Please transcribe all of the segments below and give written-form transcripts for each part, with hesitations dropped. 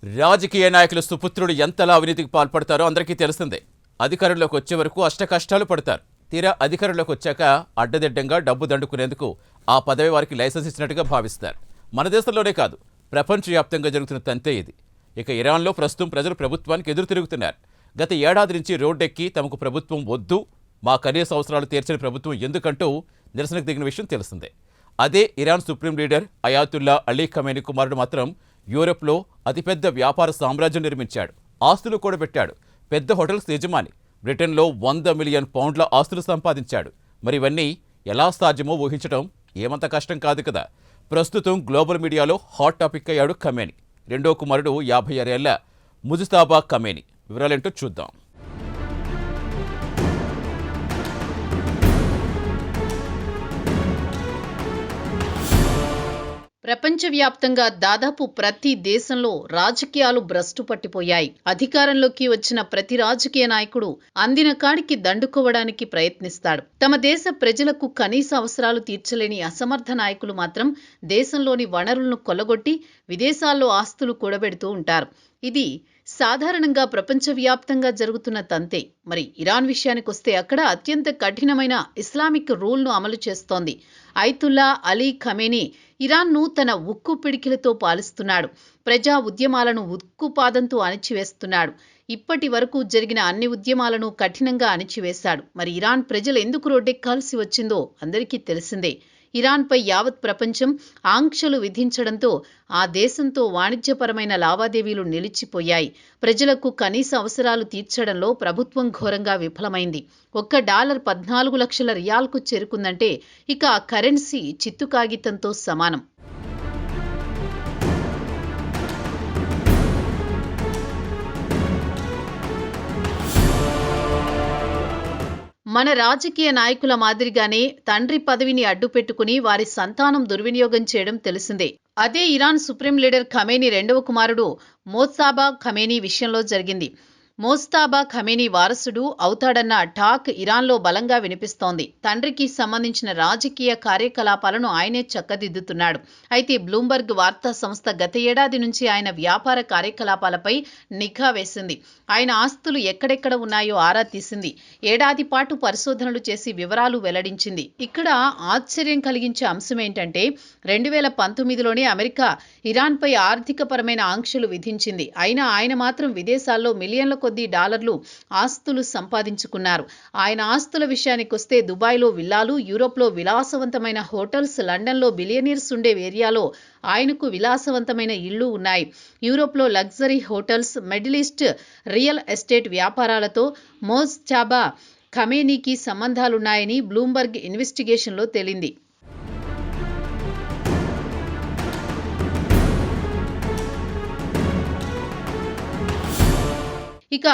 రాజకీయ నాయకుల సుపుత్రుడు ఎంతలా అవినీతికి పాల్పడతారో అందరికీ తెలిసిందే. అధికారంలోకి వచ్చే వరకు అష్టకష్టాలు పడతారు. తీరా అధికారంలోకి వచ్చాక అడ్డదిడ్డంగా డబ్బు దండుకునేందుకు ఆ పదవి వారికి లైసెన్స్ ఇచ్చినట్టుగా భావిస్తారు. మన దేశంలోనే కాదు, ప్రపంచవ్యాప్తంగా జరుగుతున్న తంతే ఇది. ఇక ఇరాన్లో ప్రస్తుతం ప్రజలు ప్రభుత్వానికి ఎదురు తిరుగుతున్నారు. గత ఏడాది నుంచి రోడ్డెక్కి తమకు ప్రభుత్వం వద్దు, మా కనీస అవసరాలు తీర్చని ప్రభుత్వం ఎందుకంటూ నిరసనకు దిగిన విషయం తెలిసిందే. అదే Iran supreme leader అయాతుల్లా Ali Khamenei కుమారుడు మాత్రం యూరోప్లో అతిపెద్ద వ్యాపార సామ్రాజ్యం నిర్మించాడు. ఆస్తులు కూడా పెట్టాడు. పెద్ద హోటల్స్ యజమాని. బ్రిటన్లో 100 మిలియన్ పౌండ్ల ఆస్తులు సంపాదించాడు. మరి ఇవన్నీ ఎలా సాధ్యమో ఊహించడం ఏమంత కష్టం కాదు కదా. ప్రస్తుతం గ్లోబల్ మీడియాలో హాట్ టాపిక్ అయ్యాడు ఖమేనీ. రెండో కుమారుడు 56 ఏళ్ల ముజ్తబా ఖమేనీ. వివరాలేంటో చూద్దాం. ప్రపంచవ్యాప్తంగా దాదాపు ప్రతి దేశంలో రాజకీయాలు భ్రష్టు పట్టిపోయాయి. అధికారంలోకి వచ్చిన ప్రతి రాజకీయ నాయకుడు అందిన కాడికి దండుకోవడానికి ప్రయత్నిస్తాడు. తమ దేశ ప్రజలకు కనీస అవసరాలు తీర్చలేని అసమర్థ నాయకులు మాత్రం దేశంలోని వనరులను కొల్లగొట్టి విదేశాల్లో ఆస్తులు కూడబెడుతూ ఉంటారు. ఇది సాధారణంగా ప్రపంచవ్యాప్తంగా జరుగుతున్న తంతే. మరి ఇరాన్ విషయానికి వస్తే అక్కడ అత్యంత కఠినమైన ఇస్లామిక్ రూల్ను అమలు చేస్తోంది. అయతుల్లా అలీ ఖమేనీ ఇరాన్ను తన ఉక్కు పిడికిలతో పాలిస్తున్నాడు. ప్రజా ఉద్యమాలను ఉక్కుపాదంతో అణిచివేస్తున్నాడు. ఇప్పటి వరకు జరిగిన అన్ని ఉద్యమాలను కఠినంగా అణిచివేశాడు. మరి ఇరాన్ ప్రజలు ఎందుకు రోడ్డెక్కాల్సి వచ్చిందో అందరికీ తెలిసిందే. ఇరాన్పై యావత్ ప్రపంచం ఆంక్షలు విధించడంతో ఆ దేశంతో వాణిజ్యపరమైన లావాదేవీలు నిలిచిపోయాయి. ప్రజలకు కనీస అవసరాలు తీర్చడంలో ప్రభుత్వం ఘోరంగా విఫలమైంది. $1 14 లక్షల రియాల్కు చేరుకుందంటే ఇక ఆ కరెన్సీ చిత్తు కాగితంతో సమానం. మన రాజకీయ నాయకుల మాదిరిగానే తండ్రి పదవిని అడ్డుపెట్టుకుని వారి సంతానం దుర్వినియోగం చేయడం తెలిసిందే. అదే ఇరాన్ సుప్రీం లీడర్ ఖమేనీ రెండవ కుమారుడు మోజ్తబా ఖమేనీ విషయంలో జరిగింది. మోజ్తబా ఖమేనీ వారసుడు అవుతాడన్న టాక్ ఇరాన్లో బలంగా వినిపిస్తోంది. తండ్రికి సంబంధించిన రాజకీయ కార్యకలాపాలను ఆయనే చక్కదిద్దుతున్నాడు. అయితే బ్లూంబర్గ్ వార్తా సంస్థ గత ఏడాది నుంచి ఆయన వ్యాపార కార్యకలాపాలపై నిఘా వేసింది. ఆయన ఆస్తులు ఎక్కడెక్కడ ఉన్నాయో ఆరా తీసింది. ఏడాది పాటు పరిశోధనలు చేసి వివరాలు వెల్లడించింది. ఇక్కడ ఆశ్చర్యం కలిగించే అంశమేంటంటే 2019లోనే అమెరికా ఇరాన్పై ఆర్థికపరమైన ఆంక్షలు విధించింది. అయినా ఆయన మాత్రం విదేశాల్లో మిలియన్ల కొద్ది డాలర్లు ఆస్తులు సంపాదించుకున్నారు. ఆయన ఆస్తుల విషయానికొస్తే దుబాయ్లో విల్లాలు, యూరోప్లో విలాసవంతమైన హోటల్స్, లండన్లో బిలియనీర్స్ ఉండే ఏరియాలో ఆయనకు విలాసవంతమైన ఇళ్లు ఉన్నాయి. యూరోప్లో luxury hotels, Middle East real estate వ్యాపారాలతో మోజ్తబా ఖమేనీకి సంబంధాలున్నాయని బ్లూంబర్గ్ ఇన్వెస్టిగేషన్లో తేలింది. ఇక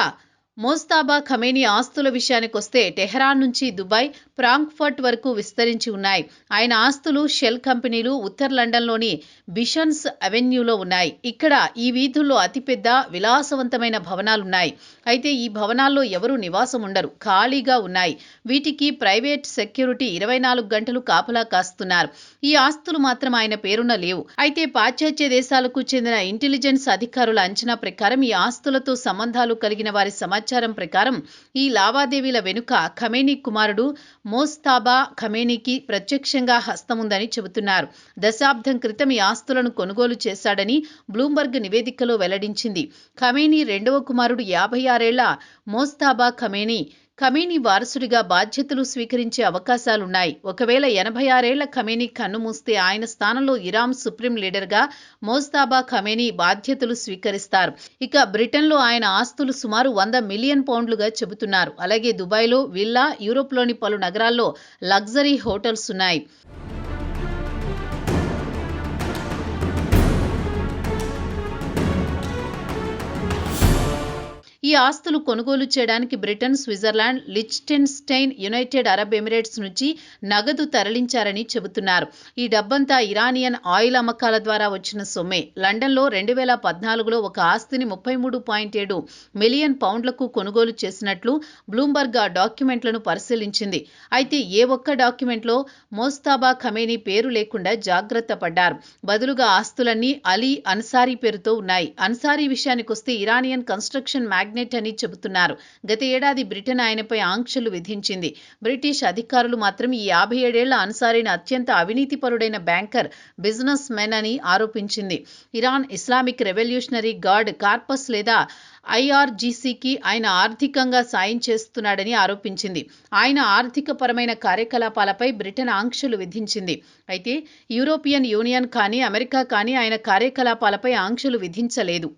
మోజ్తబా ఖమేనీ ఆస్తుల విషయానికొస్తే టెహరాన్ నుంచి దుబాయ్, ఫ్రాంక్ఫర్ట్ వరకు విస్తరించి ఉన్నాయి. ఆయన ఆస్తులు షెల్ కంపెనీలు ఉత్తర లండన్లోని బిషన్స్ అవెన్యూలో ఉన్నాయి. ఇక్కడ ఈ వీధుల్లో అతిపెద్ద విలాసవంతమైన భవనాలున్నాయి. అయితే ఈ భవనాల్లో ఎవరూ నివాసం ఉండరు, ఖాళీగా ఉన్నాయి. వీటికి ప్రైవేట్ సెక్యూరిటీ 24 గంటలు కాపలా కాస్తున్నారు. ఈ ఆస్తులు మాత్రం ఆయన పేరున లేవు. అయితే పాశ్చాత్య దేశాలకు చెందిన ఇంటెలిజెన్స్ అధికారుల అంచనా ప్రకారం ఈ ఆస్తులతో సంబంధాలు కలిగిన వారి సమాచారం ప్రకారం ఈ లావాదేవీల వెనుక ఖమేనీ కుమారుడు మోజ్తబా ఖమేనీకి ప్రత్యక్షంగా హస్తముందని చెబుతున్నారు. దశాబ్దం క్రితం ఈ ఆస్తులను కొనుగోలు చేశాడని బ్లూంబర్గ్ నివేదికలో వెల్లడించింది. ఖమేనీ రెండవ కుమారుడు 56 ఏళ్ల మోజ్తబా ఖమేనీ వారసుడిగా బాధ్యతలు స్వీకరించే అవకాశాలున్నాయి. ఒకవేళ 86 ఏళ్ల ఖమేనీ కన్నుమూస్తే ఆయన స్థానంలో ఇరాన్ సుప్రీం లీడర్గా మోజ్తబా ఖమేనీ బాధ్యతలు స్వీకరిస్తారు. ఇక బ్రిటన్లో ఆయన ఆస్తులు సుమారు 100 మిలియన్ పౌండ్లుగా చెబుతున్నారు. అలాగే దుబాయ్లో విల్లా, యూరోప్లోని పలు నగరాల్లో లగ్జరీ హోటల్స్ ఉన్నాయి. ఈ ఆస్తులు కొనుగోలు చేయడానికి Britain, Switzerland, Liechtenstein, United Arab Emirates నుంచి నగదు తరలించారని చెబుతున్నారు. ఈ డబ్బంతా ఇరానియన్ ఆయిల్ అమ్మకాల ద్వారా వచ్చిన సొమ్మే. లండన్లో 2014లో ఒక ఆస్తిని 33.7 మిలియన్ పౌండ్లకు కొనుగోలు చేసినట్లు బ్లూంబర్గ్ ఆ డాక్యుమెంట్లను పరిశీలించింది. అయితే ఏ ఒక్క డాక్యుమెంట్లో మోజ్తబా ఖమేనీ పేరు లేకుండా జాగ్రత్త పడ్డారు. బదులుగా ఆస్తులన్నీ అలీ అన్సారీ పేరుతో ఉన్నాయి. అన్సారీ విషయానికొస్తే ఇరానియన్ కన్స్ట్రక్షన్ మ్యాగ్నెట్ అని చెబుతున్నారు. గత ఏడాది బ్రిటన్ ఆయనపై ఆంక్షలు విధించింది. బ్రిటిష్ అధికారులు మాత్రం ఈ 57 ఏళ్ల అన్సారీని అత్యంత అవినీతిపరుడైన బ్యాంకర్, బిజినెస్ మెన్ అని ఆరోపించింది. Iran Islamic revolutionary guard corps లేదా IRGCకి ఆయన ఆర్థికంగా సాయం చేస్తున్నాడని ఆరోపించింది. ఆయన ఆర్థికపరమైన కార్యకలాపాలపై బ్రిటన్ ఆంక్షలు విధించింది. అయితే యూరోపియన్ యూనియన్ కానీ, అమెరికా కానీ ఆయన కార్యకలాపాలపై ఆంక్షలు విధించలేదు.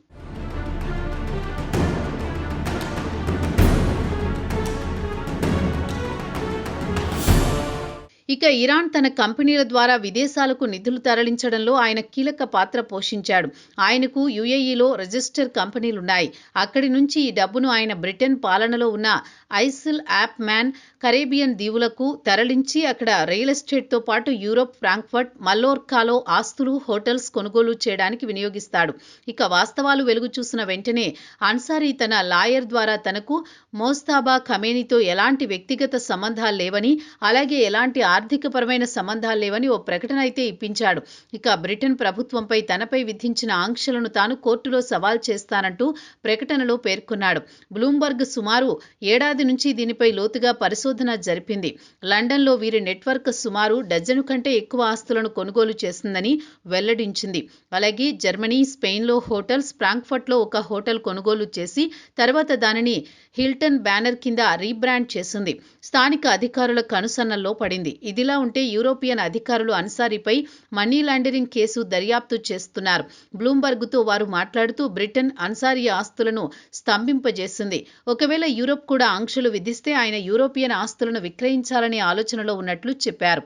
ఇక ఇరాన్ తన కంపెనీల ద్వారా విదేశాలకు నిధులు తరలించడంలో ఆయన కీలక పాత్ర పోషించాడు. ఆయనకు UAEలో రిజిస్టర్ కంపెనీలున్నాయి. అక్కడి నుంచి ఈ డబ్బును ఆయన బ్రిటన్ పాలనలో ఉన్న ఐసిల్, యాప్ మ్యాన్, కరేబియన్ దీవులకు తరలించి అక్కడ రియల్ ఎస్టేట్తో పాటు యూరోప్, ఫ్రాంక్ఫర్ట్, మల్లోర్కాలో ఆస్తులు, హోటల్స్ కొనుగోలు చేయడానికి వినియోగిస్తాడు. ఇక వాస్తవాలు వెలుగు చూసిన వెంటనే అన్సారీ తన లాయర్ ద్వారా తనకు మోజ్తబా ఖమేనీతో ఎలాంటి వ్యక్తిగత సంబంధాలు లేవని, అలాగే ఎలాంటి ఆర్థికపరమైన సంబంధాలు లేవని ఓ ప్రకటన అయితే ఇప్పించాడు. ఇక బ్రిటన్ ప్రభుత్వంపై తనపై విధించిన ఆంక్షలను తాను కోర్టులో సవాల్ చేస్తానంటూ ప్రకటనలో పేర్కొన్నాడు. బ్లూంబర్గ్ సుమారు ఏడాది నుంచి దీనిపై లోతుగా పరిశోధన జరిపింది. లండన్లో వీరి నెట్వర్క్ సుమారు డజను కంటే ఎక్కువ ఆస్తులను కొనుగోలు చేసిందని వెల్లడించింది. అలాగే జర్మనీ, స్పెయిన్లో హోటల్స్, ఫ్రాంక్ఫర్ట్లో ఒక హోటల్ కొనుగోలు చేసి తర్వాత దానిని హిల్టన్ బ్యానర్ కింద రీబ్రాండ్ చేసింది. స్థానిక అధికారుల కనుసన్నల్లో పడింది. ఇదిలా ఉంటే యూరోపియన్ అధికారులు అన్సారీపై మనీ లాండరింగ్ కేసు దర్యాప్తు చేస్తున్నారు. బ్లూంబర్గ్తో వారు మాట్లాడుతూ బ్రిటన్ అన్సారీ ఆస్తులను స్తంభింపజేసింది. ఒకవేళ యూరోప్ కూడా ఆంక్షలు విధిస్తే ఆయన యూరోపియన్ ఆస్తులను విక్రయించాలనే ఆలోచనలో ఉన్నట్లు చెప్పారు.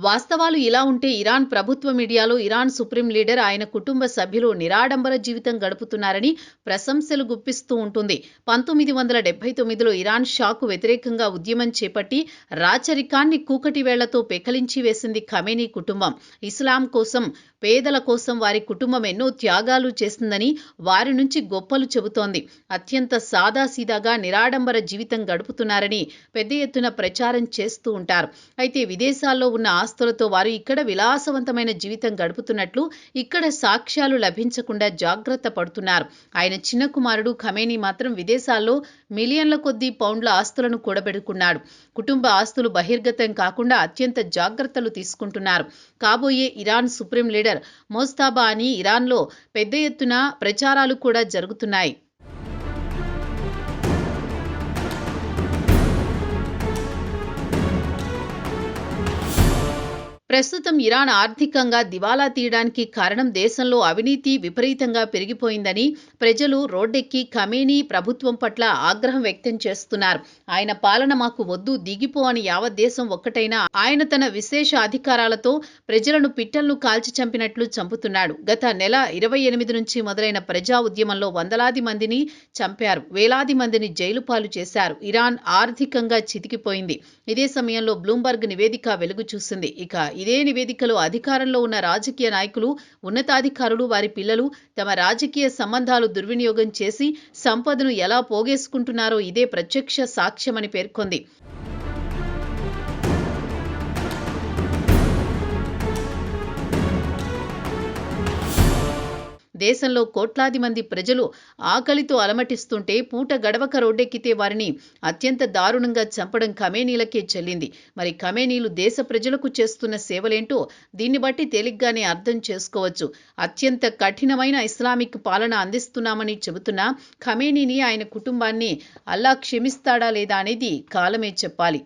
వాస్తవాలు ఇలా ఉంటే ఇరాన్ ప్రభుత్వ మీడియాలో ఇరాన్ సుప్రీం లీడర్, ఆయన కుటుంబ సభ్యులు నిరాడంబర జీవితం గడుపుతున్నారని ప్రశంసలు గుప్పిస్తూ ఉంటుంది. 1979లో ఇరాన్ షాకు వ్యతిరేకంగా ఉద్యమం చేపట్టి రాచరికాన్ని కూకటి వేళ్లతో పెకలించి వేసింది ఖమేనీ కుటుంబం. ఇస్లాం కోసం, పేదల కోసం వారి కుటుంబం ఎన్నో త్యాగాలు చేసిందని వారి నుంచి గొప్పలు చెబుతోంది. అత్యంత సాదాసీదాగా నిరాడంబర జీవితం గడుపుతున్నారని పెద్ద ఎత్తున ప్రచారం చేస్తూ ఉంటారు. అయితే విదేశాల్లో ఉన్న ఆస్తులతో వారు ఇక్కడ విలాసవంతమైన జీవితం గడుపుతున్నట్లు ఇక్కడ సాక్ష్యాలు లభించకుండా జాగ్రత్త పడుతున్నారు. ఆయన చిన్న కుమారుడు ఖమేనీ మాత్రం విదేశాల్లో మిలియన్ల కొద్దీ పౌండ్ల ఆస్తులను కూడబెట్టుకున్నాడు. కుటుంబ ఆస్తులు బహిర్గతం కాకుండా అత్యంత జాగ్రత్తలు తీసుకుంటున్నారు. కాబోయే ఇరాన్ సుప్రీం లీడర్ మోజ్తబా అని ఇరాన్లో పెద్ద ఎత్తున ప్రచారాలు కూడా జరుగుతున్నాయి. ప్రస్తుతం ఇరాన్ ఆర్థికంగా దివాలా తీయడానికి కారణం దేశంలో అవినీతి విపరీతంగా పెరిగిపోయిందని ప్రజలు రోడ్డెక్కి ఖమేనీ ప్రభుత్వం పట్ల ఆగ్రహం వ్యక్తం చేస్తున్నారు. ఆయన పాలన మాకు వద్దు, దిగిపో అని యావత్ దేశం ఒక్కటైనా ఆయన తన విశేష అధికారాలతో ప్రజలను పిట్టలను కాల్చి చంపినట్లు చంపుతున్నాడు. గత నెల 28 నుంచి మొదలైన ప్రజా ఉద్యమంలో వందలాది మందిని చంపారు, వేలాది మందిని జైలు పాలు చేశారు. ఇరాన్ ఆర్థికంగా చితికిపోయింది. ఇదే సమయంలో బ్లూంబర్గ్ నివేదిక వెలుగు చూసింది. ఇక ఇదే నివేదికలో అధికారంలో ఉన్న రాజకీయ నాయకులు, ఉన్నతాధికారులు, వారి పిల్లలు తమ రాజకీయ సంబంధాలు దుర్వినియోగం చేసి సంపదను ఎలా పోగేసుకుంటున్నారో ఇదే ప్రత్యక్ష సాక్ష్యమని పేర్కొంది. దేశంలో కోట్లాది మంది ప్రజలు ఆకలితో అలమటిస్తుంటే పూట గడవక రోడ్డెక్కితే వారిని అత్యంత దారుణంగా చంపడం ఖమేనీలకే చెల్లింది. మరి ఖమేనీలు దేశ ప్రజలకు చేస్తున్న సేవలేంటో దీన్ని బట్టి తేలిగ్గానే అర్థం చేసుకోవచ్చు. అత్యంత కఠినమైన ఇస్లామిక్ పాలన అందిస్తున్నామని చెబుతున్న ఖమేనీని, ఆయన కుటుంబాన్ని అల్లా క్షమిస్తాడా లేదా అనేది కాలమే చెప్పాలి.